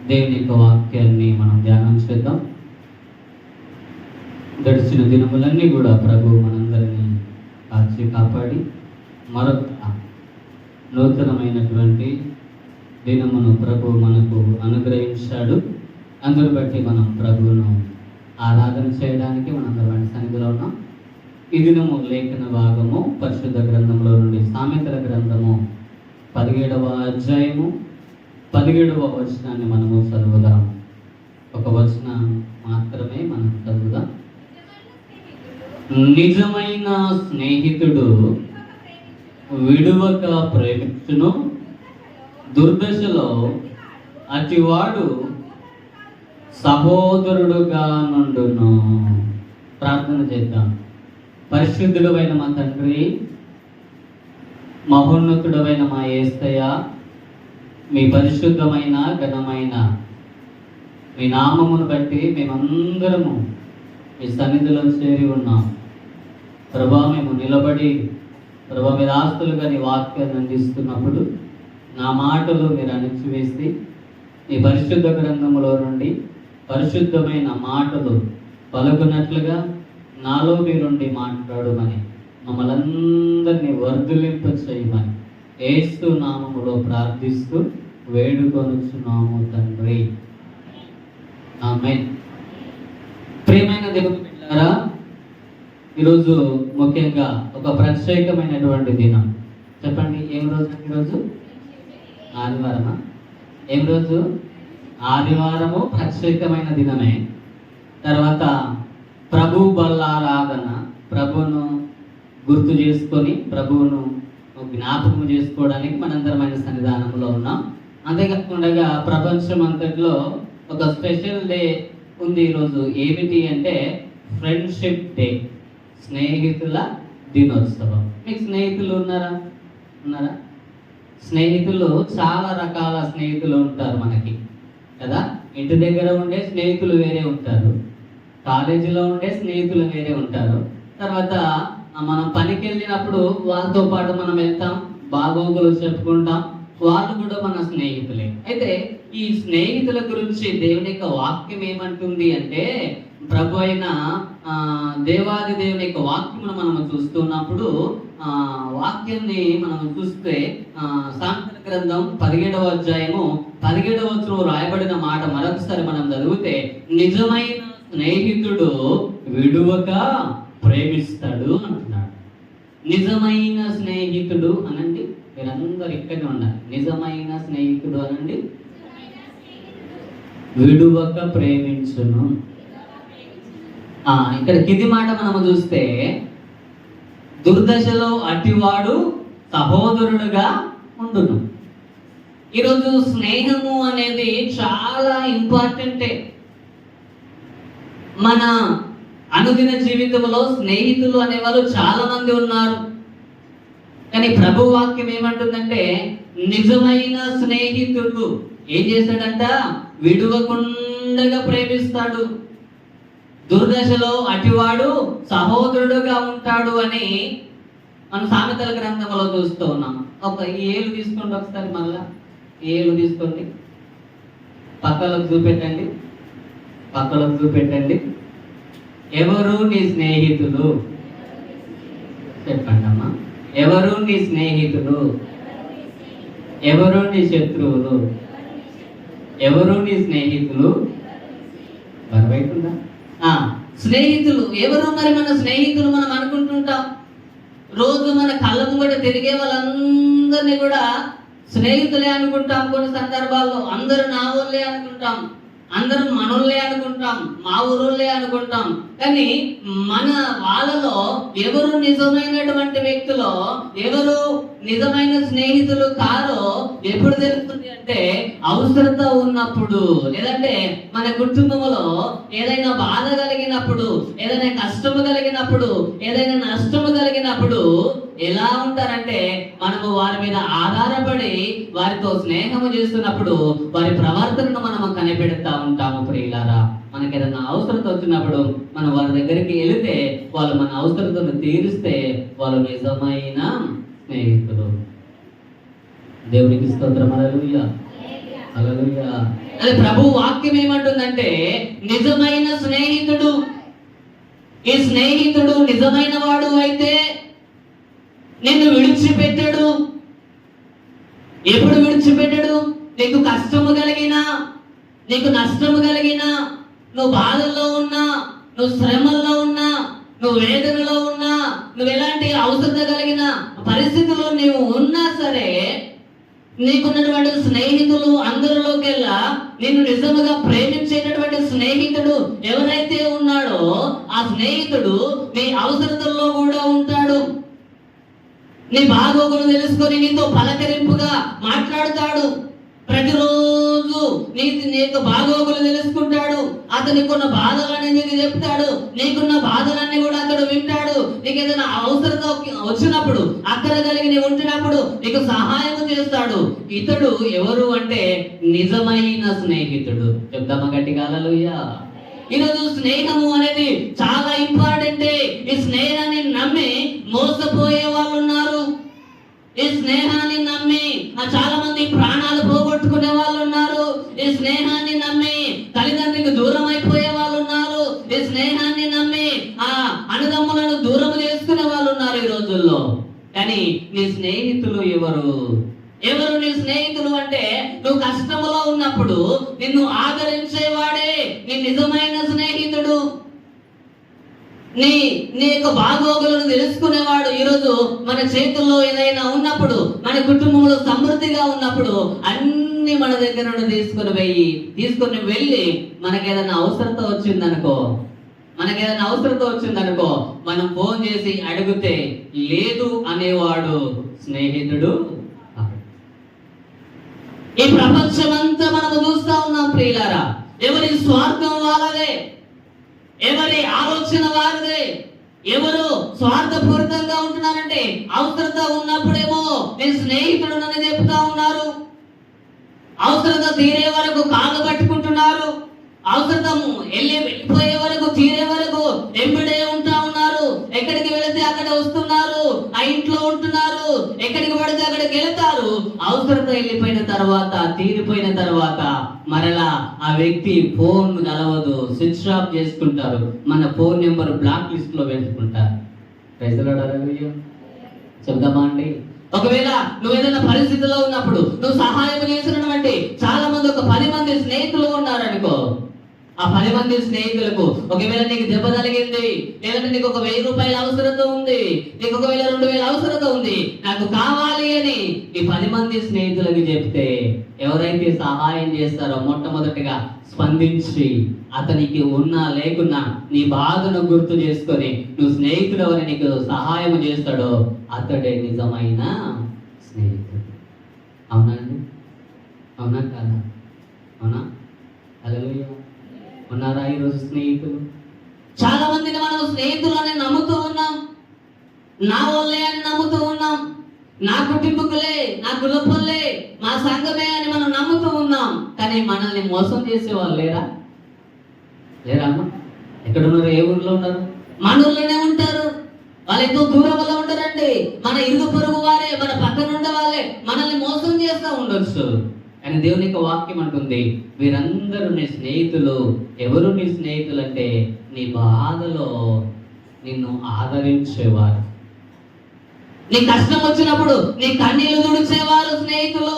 దేవుని యొక్క వాక్యాన్ని మనం ధ్యానం చేద్దాం. గడిచిన దినములన్నీ కూడా ప్రభు మనందరినీ కాచి కాపాడి మరొక నూతనమైనటువంటి దినమును ప్రభు మనకు అనుగ్రహించాడు. అందును బట్టి మనం ప్రభువును ఆరాధన చేయడానికి మనందరం సన్నిధిలో ఉన్నాం. ఈ దినము లేఖన భాగము పరిశుద్ధ గ్రంథంలో నుండి సామెతల గ్రంథము 17వ అధ్యాయము 17వ వచనాన్ని మనము చదువుదాం. ఒక వచనం మాత్రమే మనం చదువుదాం. నిజమైన స్నేహితుడు విడువక ప్రేమించును, దుర్దశలో అతివాడు సహోదరుడుగా నుండును. ప్రార్థన చేద్దాం. పరిశుద్ధుడైన మా తండ్రి, మహోన్నతుడైన మా యేసయ్య, మీ పరిశుద్ధమైన ఘనమైన మీ నామమును బట్టి మేమందరము మీ సన్నిధిలో చేరి ఉన్నాం. ప్రభా, మేము నిలబడి ప్రభా మీద ఆస్తులుగా నీ వాక్యాన్ని అందిస్తున్నప్పుడు నా మాటలు మీరు అణిచివేసి మీ పరిశుద్ధ గ్రంథములో నుండి పరిశుద్ధమైన మాటలు పలుకున్నట్లుగా నాలో మీరుండి మాట్లాడమని, మమ్మల్ని అందరినీ వర్ధలింప చేయమని యేసు నామములో ప్రార్థిస్తూ వేడుకొనుచున్నాము తండ్రి, ఆమేన్. ప్రియమైన దేవుని బిడ్డలారా, ఈరోజు ముఖ్యంగా ఒక ప్రత్యేకమైనటువంటి దినం. చెప్పండి, ఏం రోజు? ఈరోజు ఆదివారమా? ఏం రోజు? ఆదివారము ప్రత్యేకమైన దినమే. తర్వాత ప్రభు బల్లారాధన, ప్రభువును గుర్తు చేసుకొని ప్రభువును జ్ఞాపకం చేసుకోవడానికి మనందరమైన సన్నిధానంలో ఉన్నాం. అంతేకాకుండా ప్రపంచం అంతట్లో ఒక స్పెషల్ డే ఉంది ఈరోజు. ఏమిటి అంటే ఫ్రెండ్షిప్ డే, స్నేహితుల దినోత్సవం. మీకు స్నేహితులు ఉన్నారా? స్నేహితులు చాలా రకాల స్నేహితులు ఉంటారు మనకి కదా. ఇంటి దగ్గర ఉండే స్నేహితులు వేరే ఉంటారు, కాలేజీలో ఉండే స్నేహితులు వేరే ఉంటారు. తర్వాత మనం పనికి వెళ్ళినప్పుడు వాళ్ళతో పాటు మనం వెళ్తాం, బాగోగులు చెప్పుకుంటాం, వాళ్ళు కూడా మన స్నేహితులే. అయితే ఈ స్నేహితుల గురించి దేవుని యొక్క వాక్యం ఏమంటుంది అంటే, ప్రభు అయిన దేవాది దేవుని యొక్క వాక్యమును మనం చూస్తున్నప్పుడు వాక్యాన్ని మనం చూస్తే సామెతల గ్రంథం 17వ అధ్యాయము 17వ వచనంలో రాయబడిన మాట మరొకసారి మనం చదివితే, నిజమైన స్నేహితుడు విడువక ప్రేమిస్తాడు అంటున్నాడు. నిజమైన స్నేహితుడు అనండి, మీరందరూ ఇక్కడే ఉండాలి. నిజమైన స్నేహితుడు అనండి, విడువక ప్రేమించును. ఇక్కడ కింది మాట మనము చూస్తే, దుర్దశలో అటివాడు సహోదరుడుగా ఉండును. ఈరోజు స్నేహము అనేది చాలా ఇంపార్టెంటే. మన అనుదిన జీవితంలో స్నేహితులు అనేవాళ్ళు చాలా మంది ఉన్నారు. కానీ ప్రభు వాక్యం ఏమంటుందంటే, నిజమైన స్నేహితుడు ఏం చేస్తాడంట? విడువకుండగా ప్రేమిస్తాడు, దుర్దశలో అటివాడు సహోదరుడుగా ఉంటాడు అని మనం సామెతల గ్రంథంలో చూస్తూ ఉన్నాం. ఒక ఏలు తీసుకోండి, ఒకసారి మళ్ళా ఏలు తీసుకోండి, పక్కలకు చూపెట్టండి. ఎవరు నీ స్నేహితులు? చెప్పండి అమ్మా. ఎవరు నీ స్నేహితులు? ఎవరు నీ శత్రువులు? ఎవరు నీ స్నేహితులు? బరవైతుందా? స్నేహితులు ఎవరు? మరి మన స్నేహితులు మనం అనుకుంటుంటాం. రోజు మన కళ్ళ ముంగట తిరిగే వాళ్ళందరినీ కూడా స్నేహితులే అనుకుంటాం. కొన్ని సందర్భాల్లో అందరూ నా ఊళ్ళే అనుకుంటాం, అందరూ మనోళ్ళే అనుకుంటాం, మా ఊరోళ్ళే అనుకుంటాం. కానీ మన వాళ్ళలో ఎవరు నిజమైనటువంటి వ్యక్తులో, ఎవరు నిజమైన స్నేహితులు కారో ఎప్పుడు తెలుస్తుంది అంటే, అవసరత ఉన్నప్పుడు, లేదంటే మన కుటుంబంలో ఏదైనా బాధ కలిగినప్పుడు, ఏదైనా కష్టము కలిగినప్పుడు, ఏదైనా నష్టము కలిగినప్పుడు ఎలా ఉంటారంటే, మనము వారి మీద ఆధారపడి వారితో స్నేహము చేస్తున్నప్పుడు వారి ప్రవర్తనను మనము కనిపెడతా ఉంటాము. ప్రియులారా, మనకి ఏదైనా అవసరత వచ్చినప్పుడు మనం వారి దగ్గరికి వెళితే వాళ్ళు మన అవసరతను తీరిస్తే వాళ్ళు నిజమైన స్నేహితులు. దేవునికి స్తోత్రం. హల్లెలూయా. హల్లెలూయా. అదే ప్రభు వాక్యం ఏమంటుందంటే నిజమైన స్నేహితుడు, ఈ స్నేహితుడు నిజమైన వాడు అయితే నిన్ను విడిచిపెట్టడు. ఎప్పుడు విడిచిపెట్టడు? నీకు కష్టము కలిగినా, నీకు నష్టము కలిగినా, నువ్వు బాధల్లో ఉన్నా, నువ్వు శ్రమల్లో ఉన్నా, నువ్వు వేదనలో ఉన్నా, నువ్వు ఎలాంటి అవసరత కలిగిన పరిస్థితుల్లో నీవు ఉన్నా సరే, నీకున్నటువంటి స్నేహితులు అందరిలోకెల్లా నిన్ను నిజముగా ప్రేమించేటటువంటి స్నేహితుడు ఎవరైతే ఉన్నాడో ఆ స్నేహితుడు నీ అవసరతల్లో కూడా ఉంటాడు. నీ బాగోగులు తెలుసుకొని నీతో పలకరింపుగా మాట్లాడతాడు. ప్రతిరోజు నీకు బాగోగులు తెలుసుకుంటాడు. అతనికున్న బాధలన్నీ నీకు చెప్తాడు. నీకున్న బాధలన్నీ కూడా అతడు వింటాడు. నీకు ఏదైనా అవసరత వచ్చినప్పుడు, అక్కడ కలిగి నీవు ఉంటున్నప్పుడు నీకు సహాయం చేస్తాడు. ఇతడు ఎవరు అంటే నిజమైన స్నేహితుడు. చెప్దామా గట్టిగా హల్లెలూయా. ఈరోజు స్నేహము అనేది చాలా ఇంపార్టెంట్. ఈ స్నేహాన్ని నమ్మి మోసపోయే వాళ్ళు ఉన్నారు. ఈ స్నేహాన్ని నమ్మి చాలా మంది ప్రాణాలు పోగొట్టుకునే వాళ్ళు ఉన్నారు. ఈ స్నేహాన్ని నమ్మి తల్లిదండ్రులకు దూరం అయిపోయే వాళ్ళు ఉన్నారు. ఈ స్నేహాన్ని నమ్మి అన్నదమ్ములను దూరం చేసుకునే వాళ్ళు ఉన్నారు ఈ రోజుల్లో. కానీ నీ స్నేహితులు ఎవరు? ఎవరు నీ స్నేహితులు అంటే నువ్వు కష్టములో ఉన్నప్పుడు నిన్ను ఆదరించేవాడే నీ నిజమైన స్నేహితుడు. నీ యొక్క బాగోగులను తెలుసుకునేవాడు. ఈరోజు మన చేతుల్లో ఏదైనా ఉన్నప్పుడు, మన కుటుంబంలో సమృద్ధిగా ఉన్నప్పుడు అన్ని మన దగ్గర నుండి తీసుకొని వెళ్ళి మనకేదైనా అవసరత వచ్చిందనుకో మనం ఫోన్ చేసి అడిగితే లేదు అనేవాడు స్నేహితుడు. ఈ ప్రపంచమంతా మనము చూస్తా ఉన్నాం ప్రియులారా. ఎవరి స్వార్థం వాళ్ళదే, ఎవరి ఆలోచన వారిదే. ఎవరు స్వార్థపూరితంగా ఉంటున్నారంటే అవసరత ఉన్నప్పుడేమో నేను స్నేహితుడు అని చెప్తా ఉన్నారు. అవసరత తీరే వరకు కాళ్ళు పట్టుకుంటున్నారు. అవసరతము వెళ్ళిపోయే వరకు, తీరే వరకు ఎంబడే ఉంటా ఉన్నారు. ఎక్కడికి వెళితే అక్కడ వస్తున్నారు, ఆ ఇంట్లో ఉంటున్నారు. ఎక్కడికి పడితే అక్కడికి వెళతారు. అవసరత వెళ్ళిపోయిన తర్వాత, తీరిపోయిన తర్వాత మరలా ఆ వ్యక్తి ఫోన్ కలవదు, స్విచ్ ఆఫ్ చేసుకుంటారు. మన ఫోన్ నెంబర్ బ్లాక్ లిస్ట్ లో వేసుకుంటారు. చెప్దామా అండి? ఒకవేళ నువ్వు ఏదైనా పరిస్థితిలో ఉన్నప్పుడు నువ్వు సహాయం చేసినటువంటి చాలా మంది, ఒక 10 మంది స్నేహితులు ఉన్నారనుకో. ఆ 10 మంది స్నేహితులకు ఒకవేళ నీకు దెబ్బ తగిలింది, లేదంటే నీకు ఒక 1000 రూపాయల అవసరత ఉంది, నీకు ఒకవేళ 2000 అవసరత ఉంది, నాకు కావాలి అని ఈ 10 మంది స్నేహితులకు చెప్తే ఎవరైతే సహాయం చేస్తారో మొట్టమొదటిగా స్పందించి అతనికి ఉన్నా లేకున్నా నీ బాధను గుర్తు చేసుకొని నువ్వు స్నేహితుడు అని నీకు సహాయం చేస్తాడో అతడే నిజమైన స్నేహితుడు. అవునండి? అవునా కాదా? అవునా? హల్లెలూయా. ఉన్నారా ఈరోజు స్నేహితులు? చాలా మందిని మనం స్నేహితులు అని నమ్ముతూ ఉన్నాం. నా వాళ్ళే అని నమ్ముతూ ఉన్నాం. నా కుటుంబకులే, నా కులపల్లే, మా సంఘమే అని మనం నమ్ముతూ ఉన్నాం. కానీ మనల్ని మోసం చేసే వాళ్ళు లేరా? అమ్మ? ఎక్కడ ఉన్నారు? ఏ ఊర్లో ఉన్నారు? మన ఊర్లోనే ఉంటారు. వాళ్ళు ఎంతో దూరంలో ఉంటారండి. మన ఇరుగు పొరుగు వారే, మన పక్కన ఉండే వాళ్ళే మనల్ని మోసం చేస్తూ ఉండొచ్చు. కానీ దేవుని యొక్క వాక్యం అంటుంది, వీరందరూ నీ స్నేహితులు. ఎవరు నీ స్నేహితులు అంటే నీ బాధలో నిన్ను ఆదరించేవారు, నీ కష్టం వచ్చినప్పుడు నీ కన్నీళ్లు తుడిచేవారు స్నేహితులు.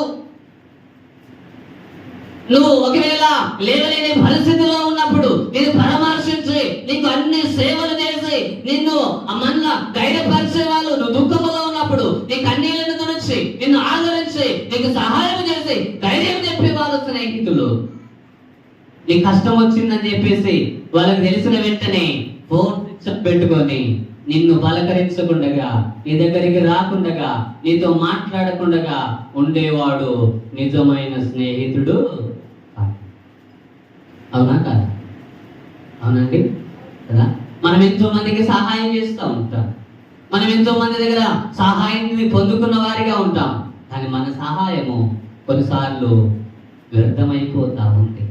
నువ్వు ఒకవేళ లేవలేని పరిస్థితిలో ఉన్నప్పుడు నిన్ను పరామర్శించి, నీకు అన్ని సేవలు చేసి, నిన్ను మళ్ళా ధైర్యపరిచే వాళ్ళు. నువ్వు దుఃఖంలో ఉన్నప్పుడు నీ కన్నీళ్లను తుడిచి, నిన్ను ఆదరించి, నీకు సహాయం చేసి ధైర్యం చెప్పే వాళ్ళు స్నేహితులు. నీ కష్టం వచ్చిందని చెప్పేసి వాళ్ళకి తెలిసిన వెంటనే ఫోన్ పెట్టుకొని నిన్ను పలకరించకుండగా, నీ దగ్గరికి రాకుండగా, నీతో మాట్లాడకుండగా ఉండేవాడు నిజమైన స్నేహితుడు. అవునా కాదా? అవునండి కదా? మనం ఎంతో మందికి సహాయం చేస్తూ ఉంటాం. మనం ఎంతో మంది దగ్గర సహాయాన్ని పొందుకున్న వారిగా ఉంటాం. కానీ మన సహాయము కొన్నిసార్లు వ్యర్థమైపోతా ఉంది.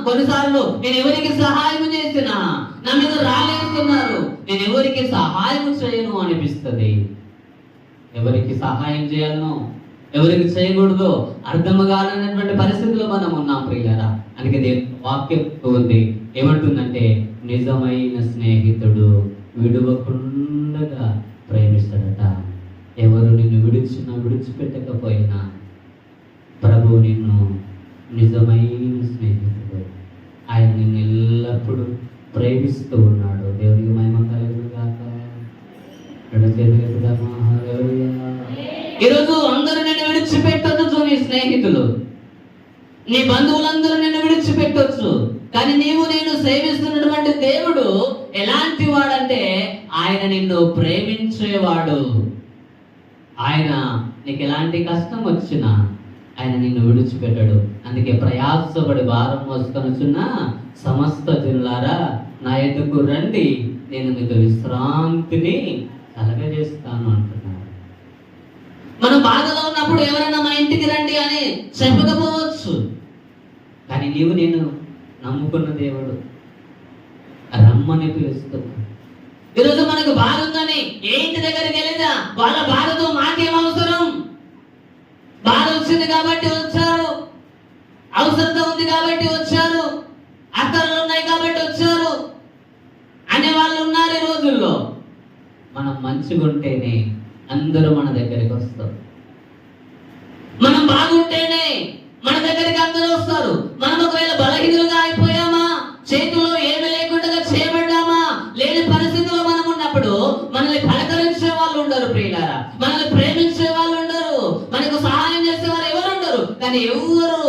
కొన్నిసార్లు నేను ఎవరికి సహాయం చేసినా నా మీద రాలేస్తున్నారు, నేను ఎవరికి సహాయం చేయను అనిపిస్తుంది. ఎవరికి సహాయం చేయాలనో, ఎవరికి చేయకూడదో అర్థం కానటువంటి పరిస్థితుల్లో మనం ఉన్నాం ప్రియులారా. అందుకే దేవుని వాక్యం ఉంది, ఏమంటుందంటే నిజమైన స్నేహితుడు విడువకుండా ప్రేమిస్తాడట. ఎవరు నిన్ను విడిచిపెట్టకపోయినా ప్రభువు నిన్ను నిజమైన స్నేహితుడు, ఆయన నిన్ను ఎల్లప్పుడూ ప్రేమిస్తూ ఉన్నాడు. దేవునికి మహిమ కలుగును గాక. ఈరోజు అందరూ నిన్ను విడిచిపెట్టొచ్చు, నీ స్నేహితులు, నీ బంధువులందరూ నిన్ను విడిచిపెట్టొచ్చు. కానీ నేను సేవిస్తున్నటువంటి దేవుడు ఎలాంటి వాడంటే ఆయన నిన్ను ప్రేమించేవాడు. ఆయన నీకు ఎలాంటి కష్టం వచ్చినా ఆయన నిన్ను విడిచిపెట్టాడు. అందుకే ప్రయాసపడి భారం మోసుకొనుచున్న సమస్త జనులారా నా ఎదుకు రండి, నేను మీకు విశ్రాంతిని కలగజేస్తాను అంటున్నాడు. మనం బాధలో ఉన్నప్పుడు ఎవరైనా మా ఇంటికి రండి అని చెప్పకపోవచ్చు, కానీ నేను నమ్ముకున్న దేవుడు రమ్మని పిలుస్తున్నాడు. ఈరోజు మనకు బాధ ఉందని ఏ ఇంటి దగ్గరికి వెళ్ళినా వాళ్ళ బాధతో మాకేం అవసరం? బాధ వచ్చింది కాబట్టి వచ్చారు, అవసరత ఉంది కాబట్టి వచ్చారు, అక్కర్లు ఉన్నాయి కాబట్టి వచ్చారు అనే వాళ్ళు ఉన్నారు ఈ రోజుల్లో. మనం మంచిగా ఉంటేనే అందరూ మన దగ్గరికి వస్తారు. మనం బాగుంటేనే మన దగ్గరికి అందరూ వస్తారు. మనం ఒకవేళ బలహీనులుగా అయిపోయామా, చేతుల్లో ఏమి లేకుండా చేయబడ్డామా, లేని పరిస్థితుల్లో మనం ఉన్నప్పుడు మనల్ని పలకరించే వాళ్ళు ఉండరు ప్రియులారా, మనల్ని ప్రేమించే వాళ్ళు ఉండరు, మనకు సహాయం చేసేవారు ఎవరు ఉండరు. కానీ ఎవరు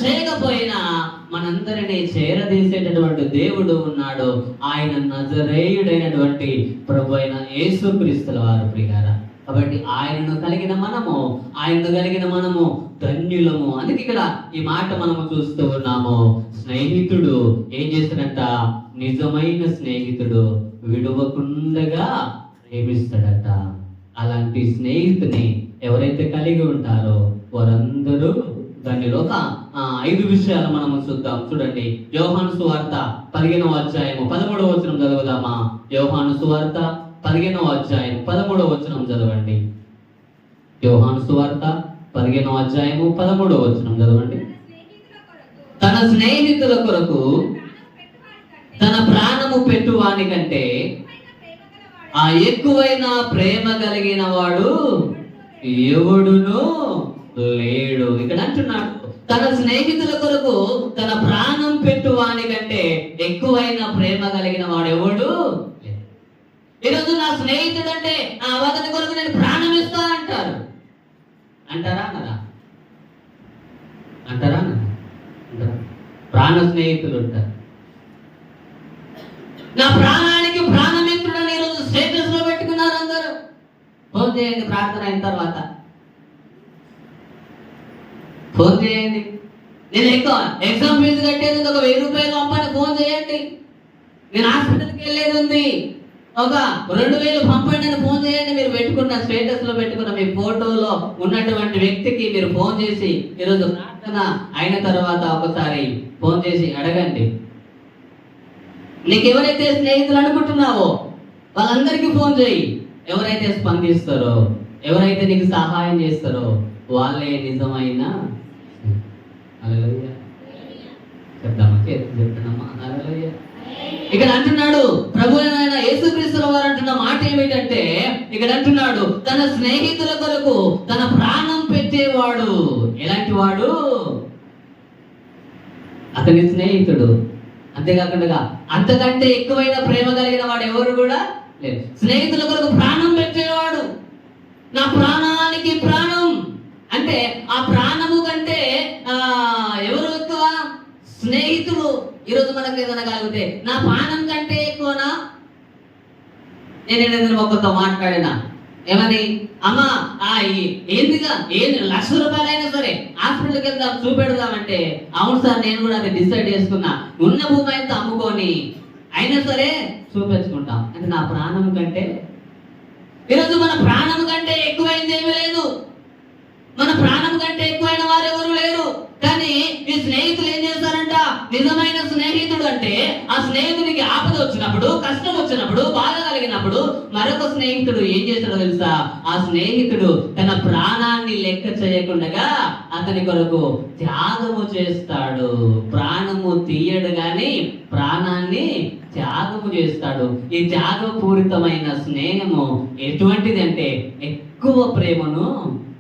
చేయకపోయినా మనందరినీ చేరదీసేటటువంటి దేవుడు ఉన్నాడు. ఆయన నజరేయుడైనటువంటి ప్రభు అయిన యేసుక్రీస్తుల వారు ప్రియులారా. కాబట్టి ఆయనను కలిగిన మనము ధన్యులము. అందుకే ఇక్కడ ఈ మాట మనము చూస్తూ ఉన్నాము. స్నేహితుడు ఏం చేస్తాడంట? నిజమైన స్నేహితుడు విడువకుండా ప్రేమిస్తాడట. అలాంటి స్నేహితుని ఎవరైతే కలిగి ఉంటారో వారందరూ ధన్యులు. ఒక 5 విషయాలు మనము చూద్దాం. చూడండి, యోహాను సువార్త 15వ అధ్యాయము 13వ వచనం చదువుదామా? యోహాను సువార్త 15వ అధ్యాయం 13వ వచనం చదవండి. యోహాను సువార్త 15వ అధ్యాయము 13వ వచనం చదవండి. తన స్నేహితుల కొరకు తన ప్రాణము పెట్టువాని కంటే ఆ ఎక్కువైన ప్రేమ కలిగిన వాడు ఎవడును లేడు. ఇక్కడ అంటున్నాడు, తన స్నేహితుల కొరకు తన ప్రాణం పెట్టువాని కంటే ఎక్కువైన ప్రేమ కలిగిన వాడు ఎవడు? ఈరోజు నా స్నేహితుడు అంటే అతని కొరకు నేను ప్రాణం ఇస్తా అంటారు. అంటారా? ప్రాణ స్నేహితులు ఉంటారు. నా ప్రాణానికి ప్రాణమిత్రుడని ఈరోజు స్టేటస్ లో పెట్టుకున్నారు అందరూ. ఫోన్ చేయండి ప్రార్థన అయిన తర్వాత, ఫోన్ చేయండి. నేను ఎక్కువ ఎగ్జామ్ ఫీజు కట్టేది ఒక 1000 రూపాయలు పంపని ఫోన్ చేయండి. నేను హాస్పిటల్కి వెళ్ళేది ఉంది, ఒక 2000 పంపండి అని ఫోన్ చేయండి. మీరు పెట్టుకున్న స్టేటస్ లో పెట్టుకున్న మీ ఫోటోలో ఉన్నటువంటి వ్యక్తికి మీరు ఫోన్ చేసి ఈరోజు ప్రార్థన అయిన తర్వాత ఒకసారి ఫోన్ చేసి అడగండి. నీకు ఎవరైతే స్నేహితులు అనుకుంటున్నావో వాళ్ళందరికీ ఫోన్ చేయి. ఎవరైతే స్పందిస్తారో, ఎవరైతే నీకు సహాయం చేస్తారో వాళ్ళే నిజమైన ఇక్కడ అంటున్నాడు ప్రభు అయిన యేసుక్రీస్తుల వారు అంటున్న మాట ఏమిటంటే, ఇక్కడ అంటున్నాడు తన స్నేహితుల కొరకు తన ప్రాణం పెట్టేవాడు. ఎలాంటి వాడు? అతని స్నేహితుడు. అంతేకాకుండా అంతకంటే ఎక్కువైన ప్రేమ కలిగిన వాడు ఎవరు కూడా లేదు. స్నేహితుల కొరకు ప్రాణం పెట్టేవాడు. నా ప్రాణానికి ప్రాణం అంటే ఆ ప్రాణము కంటే ఎవరు ఎక్కువ? స్నేహితులు. ఈరోజు మనకు ఏదైనా కలిగితే నా ప్రాణం కంటే ఎక్కువనా? నేను ఏదైనా ఒకరితో మాట్లాడినా ఏమని, అమ్మా ఏందిగా 1,00,000 రూపాయలైనా సరే హాస్పిటల్కి వెళ్దాం చూపెడదామంటే, అవును సార్ నేను కూడా అది డిసైడ్ చేసుకున్నా, ఉన్న భూమి అయితే అమ్ముకొని అయినా సరే చూపించుకుంటాం. అంటే నా ప్రాణం కంటే, ఈరోజు మన ప్రాణం కంటే ఎక్కువైంది ఏమీ లేదు. మన ప్రాణం కంటే ఎక్కువైన వారు ఎవరు లేరు. కానీ ఈ స్నేహితులు ఏం చేస్తారంట? నిజమైన స్నేహితుడు అంటే ఆ స్నేహితుడికి ఆపద వచ్చినప్పుడు, కష్టం వచ్చినప్పుడు, బాధ కలిగినప్పుడు మరొక స్నేహితుడు ఏం చేస్తాడో తెలుసా? ఆ స్నేహితుడు తన ప్రాణాన్ని లెక్క చేయకుండా అతని కొరకు త్యాగము చేస్తాడు. ప్రాణము తీయడు గాని ప్రాణాన్ని త్యాగము చేస్తాడు. ఈ త్యాగపూరితమైన స్నేహము ఎటువంటిది అంటే ఎక్కువ ప్రేమను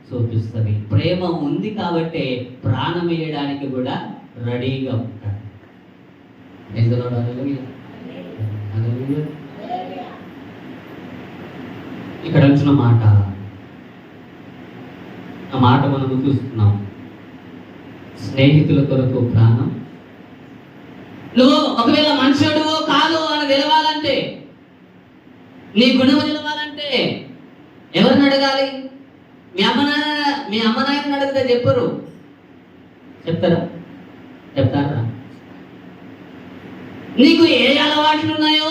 చూపిస్తుంది. ప్రేమ ఉంది కాబట్టి ప్రాణం వేయడానికి కూడా రెడీగా ఉంటాడు. ఇక్కడ వచ్చిన మాట, ఆ మాట మనము చూస్తున్నాం. స్నేహితుల కొరకు ప్రాణం. నువ్వు ఒకవేళ మనుషుడు కాదు అని తెలవాలంటే, నీ గుణము తెలవాలంటే ఎవరిని అడగాలి? మీ అమ్మ నాయనని అడిగితే చెప్పరు. చెప్తారా? చెప్తారా? నీకు ఏ అలవాట్లు ఉన్నాయో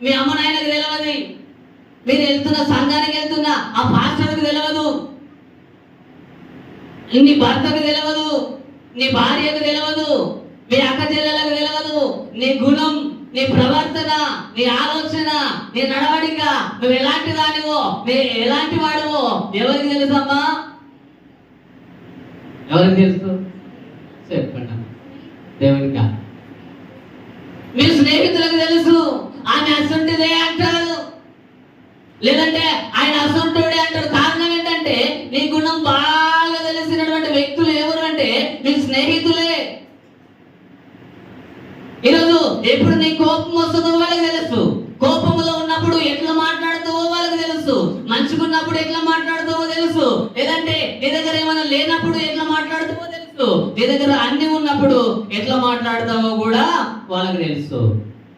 మీ అమ్మ నాయనకు తెలియదు. మీరు వెళ్తున్న సంఘానికి వెళ్తున్నా ఆ పాస్టర్కి తెలియదు, నీ భర్తకు తెలియదు, నీ భార్యకు తెలియదు, మీ అక్క చెల్లెలకు తెలియదు. నీ గుణం, నీ ప్రవర్తన, నీ ఆలోచన, నీ నడవడిక, నువ్వు ఎలాంటి దానివో, నువ్వు ఎలాంటి వాడివో ఎవరికి తెలుసమ్మా? ఎవరికి తెలుసు? చెప్పండి. దేవునికా? మీ స్నేహితులకు తెలుసు. ఆమె అసంటిదే అంటారు, లేదంటే ఆయన అసంటుడే అంటారు. కారణం ఏంటంటే నీ గుణం బాగా తెలిసినటువంటి వ్యక్తులు ఎవరు అంటే నీ స్నేహితులే. ఈరోజు ఎప్పుడు నీ కోపం వస్తుందో వాళ్ళకి తెలుసు. కోపంలో ఉన్నప్పుడు ఎట్లా మాట్లాడుతావో వాళ్ళకి తెలుసు. మంచుకున్నప్పుడు ఎట్లా మాట్లాడుతావో తెలుసు. లేదంటే నీ దగ్గర ఏమైనా లేనప్పుడు ఎట్లా మాట్లాడుతావో తెలుసు. నీ దగ్గర అన్ని ఉన్నప్పుడు ఎట్లా మాట్లాడతావో కూడా వాళ్ళకి తెలుసు.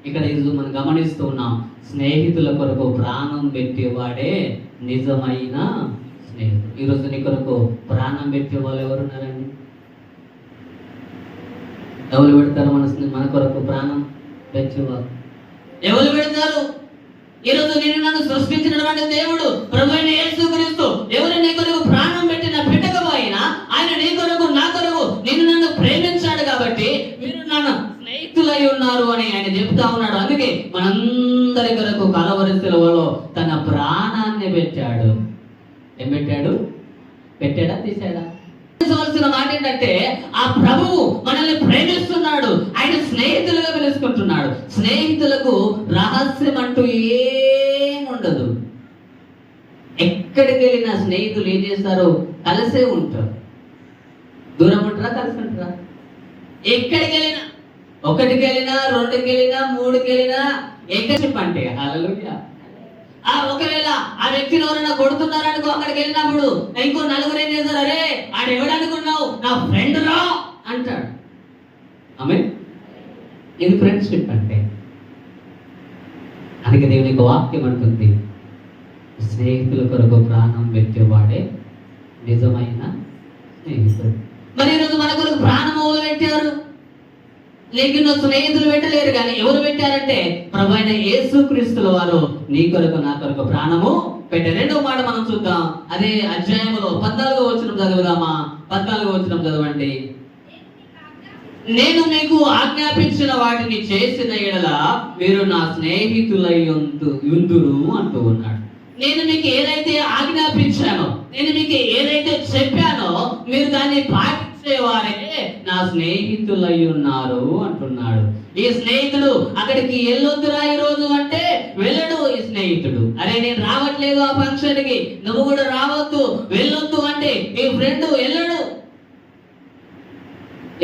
ఇక్కడ ఇది మనం గమనిస్తూ ఉన్నాం. స్నేహితుల కొరకు ప్రాణం పెట్టేవాడే నిజమైన స్నేహితుడు. ఈరోజు నీ కొరకు ప్రాణం పెట్టే వాళ్ళు ఎవరున్నారండి? ఎవరు పెడతారు మన కొరకు ప్రాణం పెట్టేవారు? ఎవరు పెడతారు? ఈరోజు నేను నన్ను సృష్టించినటువంటి దేవుడు ప్రభువైన యేసుక్రీస్తు ఎవరు నీ కొరకు ప్రాణం పెట్టిన పెట్టకపోయినా ఆయన నీ కొరకు, నా కొరకు నిన్ను నన్ను ప్రేమించాడు కాబట్టి మీరు నన్ను స్నేహితులై ఉన్నారు అని ఆయన చెప్తా ఉన్నాడు. అందుకే మనందరి కొరకు కలవరి శిలువలో తన ప్రాణాన్ని పెట్టాడు. ఏం పెట్టాడు? పెట్టాడా? తీసాడా? మాట ఏంటంటే ఆ ప్రభువు మనల్ని ప్రేమిస్తున్నాడు. ఆయన స్నేహితులుగా పిలుచుకుంటున్నాడు. స్నేహితులకు రహస్యం అంటూ ఏముండదు. ఎక్కడికి వెళ్ళినా స్నేహితులు ఏం చేస్తారు? కలిసే ఉంటారు. దూరం ఉంటారా? కలిసి ఉంటారా? ఎక్కడికి వెళ్ళినా, ఒకటికి వెళ్ళినా, రెండుకి వెళ్ళినా, మూడుకి వెళ్ళినా ఎక్కడ అంటే హల్లెలూయా. ఒకవేళ ఆ వ్యక్తిని ఎవరైనా కొడుతున్నారనుకో, అక్కడికి వెళ్ళినప్పుడు ఇంకో నలుగురు ఏం చేస్తారు? అరే ఆడు ఎవడనుకున్నావు, నా ఫ్రెండ్ రా అంటాడు. ఆమె ఇది ఫ్రెండ్షిప్ అంటే. అందుకే దేవుని యొక్క వాక్యం అంటుంది, స్నేహితుల కొరకు ప్రాణం పెట్టేవాడే నిజమైన స్నేహితుడు. మరి ఈరోజు మన కొరకు ప్రాణం ఎవరు పెట్టారు? లేకిన స్నేహితులు పెట్టలేరు, కానీ ఎవరు పెట్టారంటే ప్రభువైన యేసుక్రీస్తుల వారు నీ కొరకు, నా కొరకు ప్రాణము పెట్టారు. రెండవ మాట మనం చూద్దాం. అదే అధ్యాయంలో 14వ వచనం చదువుదామా? 14వ వచనం చదవండి. నేను మీకు ఆజ్ఞాపించిన వాటిని చేసిన ఎడల మీరు నా స్నేహితులై యుందురు అంటూ ఉన్నాడు. నేను మీకు ఏదైతే ఆజ్ఞాపించానో, నేను మీకు ఏదైతే చెప్పానో మీరు దాన్ని పాటించేవారే నా స్నేహితులై ఉన్నారు అంటున్నాడు. ఈ స్నేహితుడు అక్కడికి వెళ్ళొద్దురా ఈ రోజు అంటే వెళ్ళడు. ఈ స్నేహితుడు అరే నేను రావట్లేదు ఆ ఫంక్షన్ కి, నువ్వు కూడా రావద్దు, వెళ్ళొద్దు అంటే ఈ ఫ్రెండ్ వెళ్ళడు.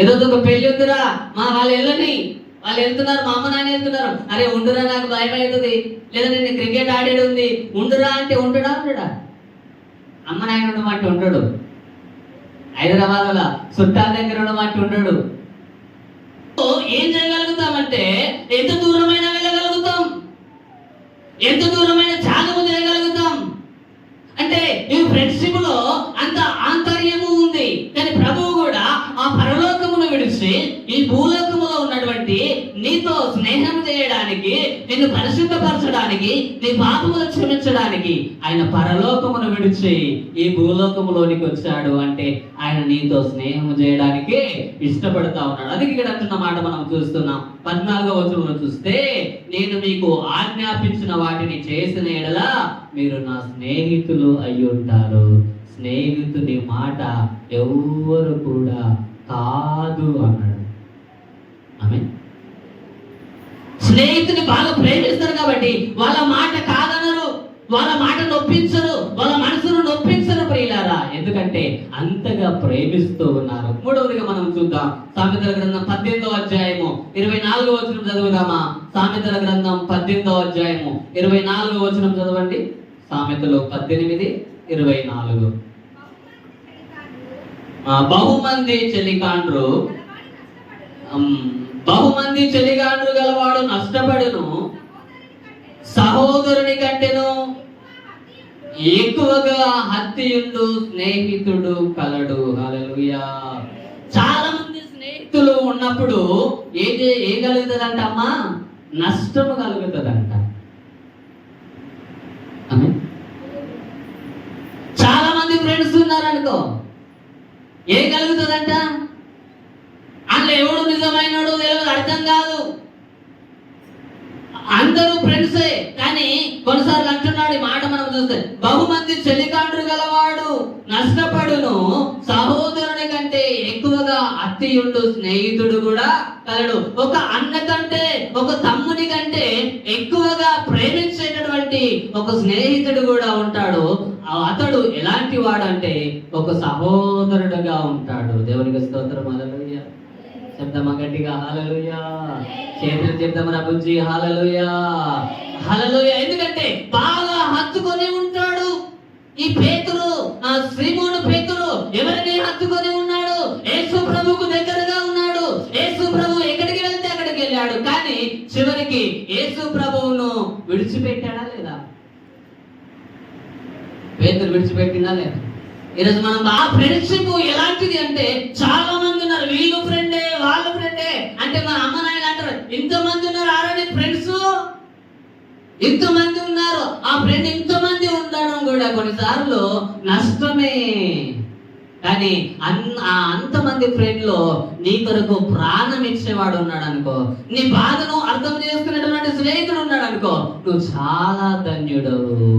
ఏదో ఒక పెళ్లి ఉందిరా, వాళ్ళు వెళ్ళని, వాళ్ళు వెళ్తున్నారు, మా అమ్మ నాన్న వెళ్తున్నారు, అరే ఉండురా నాకు భయం అవుతుంది, లేదా నేను క్రికెట్ ఆడేది ఉంది, ఉండురా అంటే ఉంటాడా? ఉండడా? అమ్మ నాయన ఉండమంటే ఉంటాడు. హైదరాబాద్ లో చుట్టాల దగ్గర ఉండమంటే ఉంటాడు. ఏం చేయగలుగుతామంటే ఎంత దూరమైనా వెళ్ళగలుగుతాం, ఎంత దూరమైన త్యాగము చేయగలుగుతాం. అంటే ఈ ఫ్రెండ్షిప్ లో అంత ఆంతర్యము ఉంది. కానీ ప్రభువు కూడా ఆ పరలోకమును విడిచి ఈ భూలోకములో ఉన్నటువంటి నీతో స్నేహం చేయడానికి చేయడానికి, నిన్ను పరిశుద్ధపరచడానికి, నీ పాపములు క్షమించడానికి ఆయన పరలోకమును విడిచి ఈ భూలోకములోనికి వచ్చాడు. అంటే ఆయన నీతో స్నేహం చేయడానికి ఇష్టపడతా ఉన్నాడు. అది ఇక్కడ అంటున్న మాట మనం చూస్తున్నాం. 14వ వచనంలో చూస్తే, నేను మీకు ఆజ్ఞాపించిన వాటిని చేసిన ఎడల మీరు నా స్నేహితులు అయి ఉంటారు. స్నేహితుని మాట ఎవ్వరు కూడా కాదు అన్నాడు. ఆమె స్నేహితుని బాగా ప్రేమిస్తారు కాబట్టి వాళ్ళ మాట కాదనరు, వాళ్ళ మాట నొప్పించరు, వాళ్ళ మనసును నొప్పించరు ప్రియులారా. ఎందుకంటే అంతగా ప్రేమిస్తూ ఉన్నారు. మూడవదిగా మనం చూద్దాం, సామెతల గ్రంథం 18వ అధ్యాయము 24వ వచనం చదువుదామా? సామెతల గ్రంథం 18వ అధ్యాయము 24వ వచనం చదవండి. సామెతలు 18:24. బహుమంది చెలికాండ్రు గలవాడు నష్టపడును, సహోదరుని కంటేను ఎక్కువగా హత్యయుండు స్నేహితుడు కలడు. హల్లెలూయా. చాలా మంది స్నేహితులు ఉన్నప్పుడు ఏం కలుగుతుందంట అమ్మా? నష్టము కలుగుతుందంట. చాలా మంది ఫ్రెండ్స్ ఉన్నారనుకో, ఏం కలుగుతుందంట? అందులో ఎవడు నిజమైనడు తెలియదు, అర్థం కాదు. అందరూ ఫ్రెండ్సే, కానీ కొన్నిసార్లు అంటున్నాడు ఈ మాట మనం చూస్తే, బహుమంది చెలికాండ్రు గలవాడు నష్టపడును, సహోదరుని కంటే ఎక్కువగా అత్తియుండు స్నేహితుడు కూడా కలడు. ఒక అన్న కంటే, ఒక తమ్ముని కంటే ఎక్కువగా ప్రేమించేటటువంటి ఒక స్నేహితుడు కూడా ఉంటాడు. అతడు ఎలాంటి వాడంటే ఒక సహోదరుడుగా ఉంటాడు. దేవునికి స్తోత్రం. హల్లెలూయా. చెప్దామా గట్టిగా? హల్లెలూయా. చేతులు చెప్దామా బుజ్జి? హల్లెలూయా, హల్లెలూయా. ఎందుకంటే బాగా హత్తుకొని ఉంటాడు ఈ పేతురు, శ్రీమోను పేతురు. ఎవరిని హత్తుకొని ఉన్నాడు? యేసు ప్రభువుకు దగ్గరగా ఉన్నాడు. యేసు ప్రభు ఎక్కడికి వెళ్తే అక్కడికి వెళ్ళాడు. కానీ చివరికి యేసు ప్రభువును విడిచిపెట్టాడా లేదా? పేతురు విడిచిపెట్టిందా లేదా? ఈరోజు మనం ఆ ఫ్రెండ్షిప్ ఎలాంటిది అంటే, చాలా మంది ఉన్నారు వీళ్ళు ఫ్రెండే వాళ్ళ ఫ్రెండే అంటే, మన అమ్మ నాయన అంటారు ఇంతమంది ఉన్నారు ఆల్రెడీ ఫ్రెండ్స్, ఇంతమంది ఉన్నారు. ఆ ఫ్రెండ్ ఇంతమంది ఉండడం కూడా కొన్నిసార్లు నష్టమే. కానీ అంతమంది ఫ్రెండ్ లో నీ కొరకు ప్రాణం ఇచ్చేవాడు ఉన్నాడు అనుకో, నీ బాధను అర్థం చేసుకునేటువంటి స్నేహితుడు ఉన్నాడు అనుకో, నువ్వు చాలా ధన్యుడవు.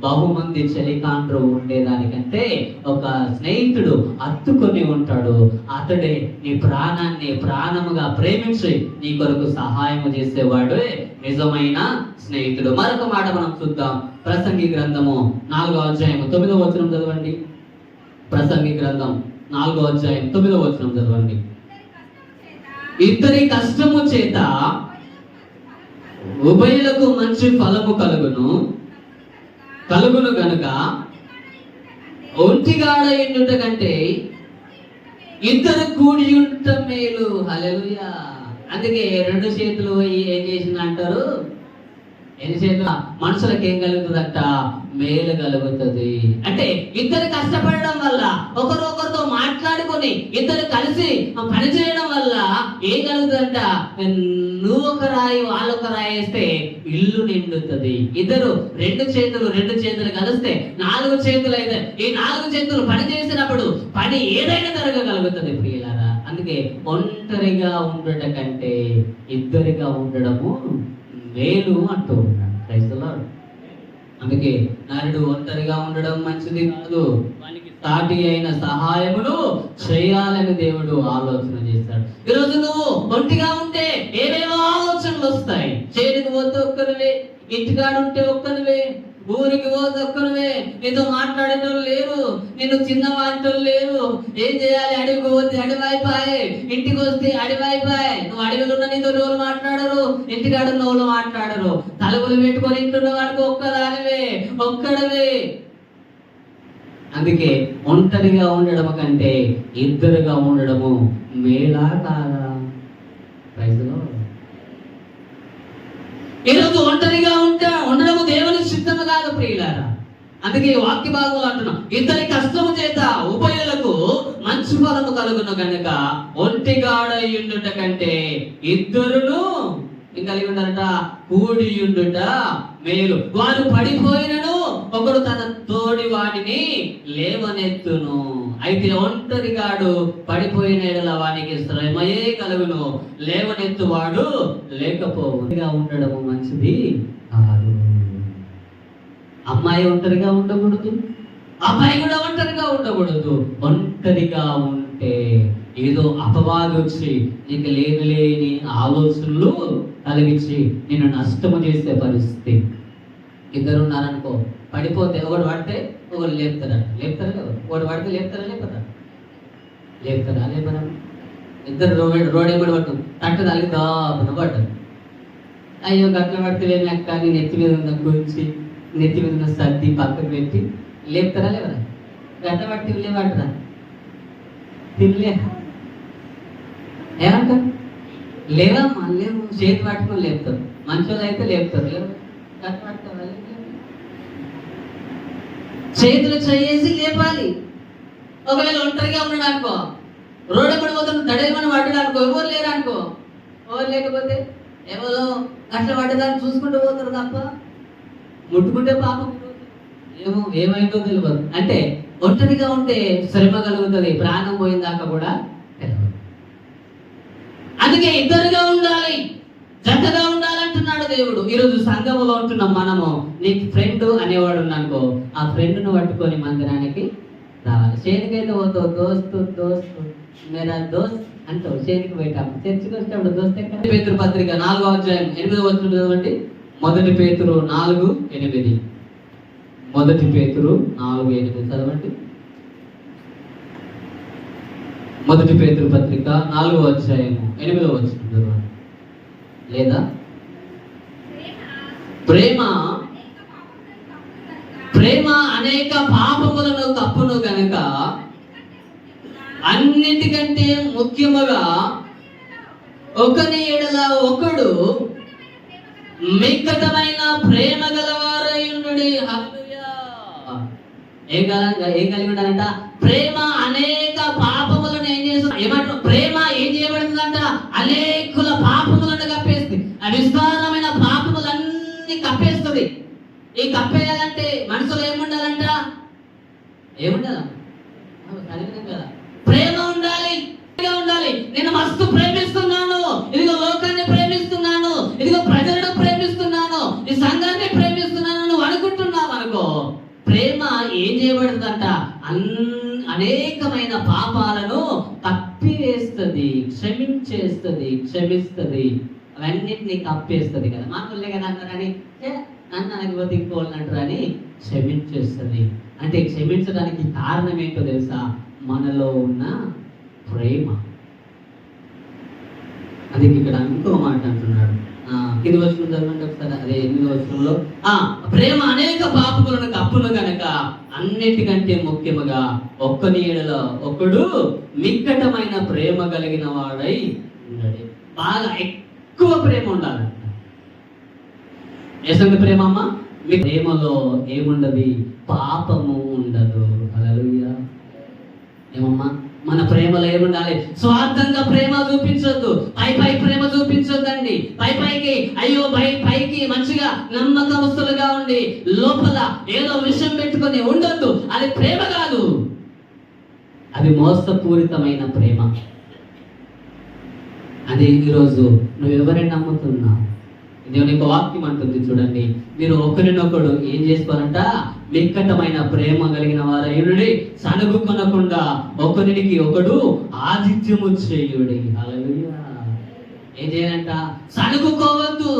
బహుమంది చెలికాండ్రు ఉండేదానికంటే ఒక స్నేహితుడు హత్తుకొని ఉంటాడు. అతడే నీ ప్రాణాన్ని ప్రాణముగా ప్రేమించి నీ కొరకు సహాయం చేసేవాడు నిజమైన స్నేహితుడు. మరొక మాట మనం చూద్దాం. ప్రసంగి గ్రంథము 4వ అధ్యాయం 9వ వచనం చదవండి. ప్రసంగి గ్రంథం 4వ అధ్యాయం 9వ వచనం చదవండి. ఇద్దరి కష్టము చేత ఉభయులకు మంచి ఫలము కలుగును గనుక ఒంటిగాడ ఇండుట కంటే ఇద్దరు కూడి ఉంట మేలు. హల్లెలూయా. అందుకే 2 చేతులు ఏం చేసిన అంటారు? ఎన్ని చేతులు? మనుషులకు ఏం కలుగుతుందంట? మేలు కలుగుతుంది. అంటే ఇద్దరు కష్టపడడం వల్ల, ఒకరితో మాట్లాడుకొని ఇద్దరు కలిసి పని చేయడం వల్ల ఏం కలుగుతుందంట? నువ్వు ఒక రాయి వాళ్ళొక రాయి వేస్తే ఇల్లు నిండుతుంది. ఇద్దరు 2 చేతులు కలిస్తే 4 చేతులు అయితే, ఈ 4 చేతులు పని చేసినప్పుడు పని ఏదైనా జరగగలుగుతుంది ప్రియులారా. అందుకే ఒంటరిగా ఉండట కంటే ఇద్దరిగా ఉండడము మేలు అంటూ ఉన్నాడు. Praise the lord. అందుకే నరుడు ఒంటరిగా ఉండడం మంచిది కాదు, వానికి సాటి అయిన సహాయములు చేయాలని దేవుడు ఆలోచన చేశాడు. ఈరోజు నువ్వు ఒంటిగా ఉంటే ఏవేవో ఆలోచనలు వస్తాయి. చేతికి పోతే ఒక్కరివే, ఇంటికాడ ఉంటే ఒక్కరివే, ఊరికి పోతే ఒక్కరివే, నీతో మాట్లాడేటోళ్ళు లేరు, నిన్ను చిన్నవాటోళ్ళు లేరు. ఏం చేయాలి? అడవికి పోతే అడివైపాయే, ఇంటికి వస్తే అడివైపాయే. నువ్వు అడవిలో ఉన్న నీతో ఎవరు మాట్లాడరు, ఇంటికాడ ఉన్న వాళ్ళు మాట్లాడరు. తలుపులు పెట్టుకొని ఇంటున్న వాడికి ఒక్కడవే. అందుకే ఒంటరిగా ఉండడం కంటే ఇద్దరుగా ఉండడము మేలా కాదా? Praise the lord. ఈరోజు ఒంటరిగా ఉండడము దేవుని సిద్ధము కాదు ప్రియులారా. అందుకే వాక్య భాగంలో అంటున్నాం, ఇద్దరి కష్టము చేత ఉభయులకు మంచి ఫలము కలుగును గనుక ఒంటిగాడ ఉండుట కంటే ఇద్దరును ఇంకా కలిగి ఉండాలంట, కూడియుండుట మేలు. వారు పడిపోయినను ఒకడు తన తోడి వాడిని లేవనెత్తును. అయితే ఒంటరిగాడు పడిపోయిన ఎడల వానికి శ్రమయే కలుగును, లేవనెత్తువాడు లేకపోవుగా ఉండడము మంచిది కాదు. అమ్మాయి ఒంటరిగా ఉండకూడదు, అబ్బాయి కూడా ఒంటరిగా ఉండకూడదు. ఒంటరిగా ఉంటే ఏదో అపవాదం వచ్చి నీకు లేని ఆలోచనలు కలిగించి నేను నష్టము చేసే పరిస్థితి. ఇద్దరు ఉన్నారనుకో, పడిపోతే ఒకడు పడితే ఒకరు లేపుతారా కదా, ఒకడు పడితే లేపుతారా లేపరా. ఇద్దరు రోడ్ ఏమడి పట్టు తట్టు తల్లి దాపున పడ్డారు. అయ్యో గట్ల పడితే లేని అక్క నీ నెత్తి మీద ఉన్న గురించి నెత్తి మీద ఉన్న సర్ది పక్కకు పెట్టి లేపుతారా లేవరా? గట్ల పట్టి లేవటరా తినలే ఏమంటారు? లేవమ్మా లేవు, చేతి పట్టుకొని లేపుతారు. మంచోళ్ళు అయితే లేపుతారు, లేవు గట్ల పట్టుకోవాలి, చేతులు చేసి లేపాలి. ఒకవేళ ఒంటరిగా ఉన్నాడు అనుకో, రోడ్డు ఎప్పుడు పోతాడు దడేమని పడ్డాడు అనుకో, ఎవరు లేరు అనుకో, ఎవరు లేకపోతే ఎవరో అట్లా పడ్డదాన్ని చూసుకుంటూ పోతారు తప్ప ముట్టుకుంటే పాపం ఏమైందో తెలియదు. అంటే ఒంటరిగా ఉంటే శ్రమ కలుగుతుంది, ప్రాణం పోయిన దాకా కూడా తెలియదు. అందుకే ఇద్దరుగా ఉండాలి, జతగా ఉండాలంటున్నాడు దేవుడు. ఈరోజు సంఘములో ఉంటున్నాం మనము. నీకు ఫ్రెండ్ అనేవాడు ఉన్నానుకో, ఆ ఫ్రెండ్ను పట్టుకొని మందిరానికి రావాలి. చేతికైతే పోతావు, దోస్తు మేరా దోస్త్ అంటావు, చేతికి పోయేటాము. చర్చికి వచ్చేటప్పుడు దోస్త్ ఎక్కడ? పేతురు పత్రిక 4వ అధ్యాయం 8వ వచనం చదవండి. 1 పేతురు 4:8. 1 పేతురు 4:8 చదవండి. 1 పేతురు పత్రిక 4వ అధ్యాయం 8వ వచనం చదవండి. లేదా ప్రేమ అనేక పాపములను కప్పును గనుక అన్నిటికంటే ముఖ్యముగా ఒకని ఎడల ఒకడు మిక్కటమైన ప్రేమ గలవారై ఉండుడి. హల్లెలూయా. ఏం కలిగి ఉండాలంట? ప్రేమ అనేక పాపములను ఏం చేస్తుంది? ఏమంటారు? ప్రేమ ఏం చేయబడుతుందంట? అనేకుల పాపములను కప్పేస్తుంది. ఆ విస్తారమైన పాపములన్నీ కప్పేస్తుంది. ఈ కప్పేయాలంటే మనసులో ఏముండాలంట? ఏముండాల? కదా, ప్రేమ ఉండాలి. నేను మస్తు ప్రేమిస్తున్నాను, ఇదిగో లోకాన్ని ప్రేమిస్తున్నాను, ఇదిగో ప్రజలను ప్రేమిస్తున్నాను, ఈ సంఘాన్ని ప్రేమిస్తున్నాను నువ్వు అనుకుంటున్నావు అనుకో, ప్రేమ ఏం చేయబడుతుందంట? అనేకమైన పాపాలను కప్పివేస్తుంది, క్షమిస్తుంది, అవన్నిటినీ కప్పేస్తుంది కదా. మాకులే కదా అంటారని నన్ను అనకపోతే ఇంకోళ్ళని అంటారని క్షమించేస్తుంది. అంటే క్షమించడానికి కారణం ఏంటో తెలుసా? మనలో ఉన్న ప్రేమ. అది ఇక్కడ ఇంకో మాట అంటున్నాడు. ఇది వచ్చిన చదవండి ఒకసారి. అదే 8వ వచనంలో ప్రేమ అనేక పాపములను కప్పును గనక అన్నిటికంటే ముఖ్యముగా ఒక్కని ఎడల ఒకడు మిక్కటమైన ప్రేమ కలిగిన వాడై ఉన్నాడు. బాగా ఎక్కువ ప్రేమ ఉండాలి. ఏసంగ ప్రేమ అమ్మ, మీ ప్రేమలో ఏముండదు? పాపము ఉండదు. హల్లెలూయా. ఏమమ్మా, మన ప్రేమలో ఏముండాలి? స్వార్థంగా ప్రేమ చూపించొద్దు, పై ప్రేమ చూపించొద్దండి. పైకి అయ్యో పైకి మంచిగా నమ్మకస్తులుగా ఉండి లోపల ఏదో విషయం పెట్టుకొని ఉండొద్దు. అది ప్రేమ కాదు, అది మోసపూరితమైన ప్రేమ. అది ఈరోజు నువ్వెవరిని నమ్ముతున్నావు? దేవుని యొక్క వాక్యం అంటుంది చూడండి, మీరు ఒకరినొకడు ఏం చేసుకోవాలంట? మిక్కటమైన ప్రేమ కలిగిన వారైనడి, సనుగు కొనకుండా ఒకరికి ఒకడు ఆతిథ్యము చేయుడి. హల్లెలూయా. ఏం చేయాలంట? సనుగుకోవద్దు.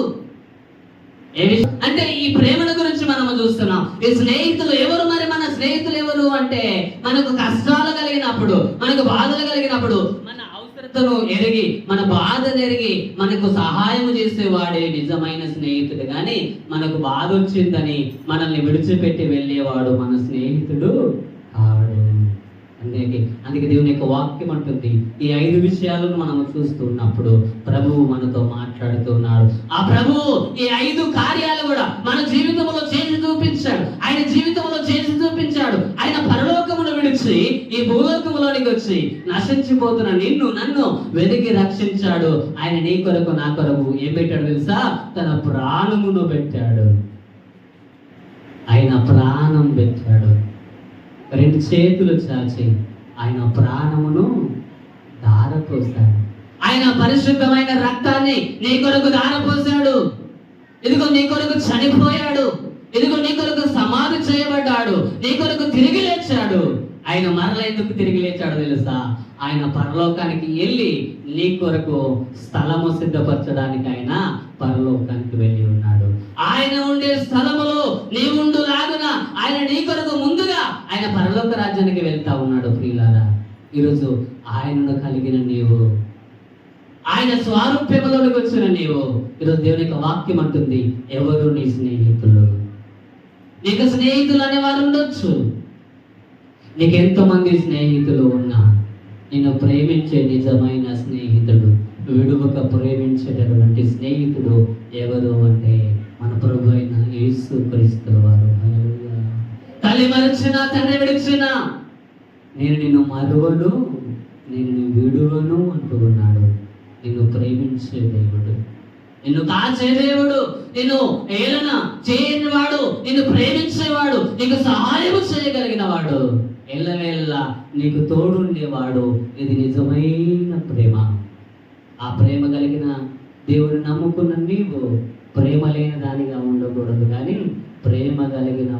అంటే ఈ ప్రేమల గురించి మనము చూస్తున్నాం. ఈ స్నేహితులు ఎవరు? మరి మన స్నేహితులు ఎవరు అంటే, మనకు కష్టాలు కలిగినప్పుడు, మనకు బాధలు కలిగినప్పుడు, మన అవసరతను ఎరిగి, మన బాధను ఎరిగి మనకు సహాయం చేసేవాడే నిజమైన స్నేహితుడు. కానీ మనకు బాధ వచ్చిందని మనల్ని విడిచిపెట్టి వెళ్ళేవాడు మన స్నేహితుడు కాడు. అందుకే దేవుని యొక్క వాక్యం అంటుంది, ఈ 5 విషయాలను మనము చూస్తున్నప్పుడు ప్రభువు మనతో మాట్లాడుతున్నాడు. ఆ ప్రభువు ఈ 5 కార్యాలు కూడా మన జీవితంలో చేసి చూపించాడు. ఆయన జీవితంలో చేసి చూపించాడు. ఆయన పరలోకమును విడిచి వచ్చి ఈ భూలోకంలోనికి వచ్చి నశించిపోతున్న నిన్ను నన్ను వెతికి రక్షించాడు. ఆయన నీ కొరకు నా కొరకు ఏం పెట్టాడు తెలుసా? తన ప్రాణమును పెట్టాడు. ఆయన ప్రాణం పెట్టాడు. రెండు చేతులు చాచి ఆయన ప్రాణమును ధారపోశాడు. ఆయన పరిశుద్ధమైన రక్తాన్ని నీ కొరకు ధారపోశాడు. ఇదిగో నీ కొరకు చనిపోయాడు. ఇదిగో నీ కొరకు సమాధి చేయబడ్డాడు. నీ కొరకు తిరిగి లేచాడు. ఆయన మరల ఎందుకు తిరిగి లేచాడు తెలుసా? ఆయన పరలోకానికి వెళ్ళి నీ కొరకు స్థలము సిద్ధపరచడానికి ఆయన పరలోకానికి వెళ్ళి ఉన్నాడు. ఆయన ఉండే స్థలములో నీ ఉండు లాగున ఆయన నీ కొరకు ముందుగా ఆయన పరలోక రాజ్యానికి వెళ్తా ఉన్నాడు. ప్రియులారా, ఈరోజు ఆయనను కలిగిన నీవు, ఆయన స్వారూప్యములోనికి వచ్చిన నీవు, ఈరోజు దేవుని యొక్క వాక్యం అంటుంది, ఎవరు నీ స్నేహితులు? నీకు స్నేహితులు అనే వారు ఉండొచ్చు. నీకు ఎంతో మంది స్నేహితులు ఉన్నా నిన్ను ప్రేమించే నిజమైన స్నేహితుడు, విడువక ప్రేమించేటటువంటి స్నేహితుడు ఎవరు అంటే మన ప్రభు అయిన యేసు క్రీస్తు వారు. తల్లి మరచిన, తండ్రి విడిచిన, నేను నిన్ను మరువను, నిన్ను విడువను అంటూ ఉన్నాడు. నిన్ను ప్రేమించే దేవుడు, నిన్ను కాచే దేవుడు, నిన్ను ఏలన చేయని వాడు, నిన్ను ప్రేమించేవాడు, నీకు సహాయం చేయగలిగిన వాడు, ఎల్లవేళ్ళ నీకు తోడుండేవాడు. ఇది నిజమైన ప్రేమ. ఆ ప్రేమ కలిగిన దేవుని నమ్ముకున్న నీవు ప్రేమ లేని దానిగా ఉండకూడదు, కానీ ప్రేమ కలిగిన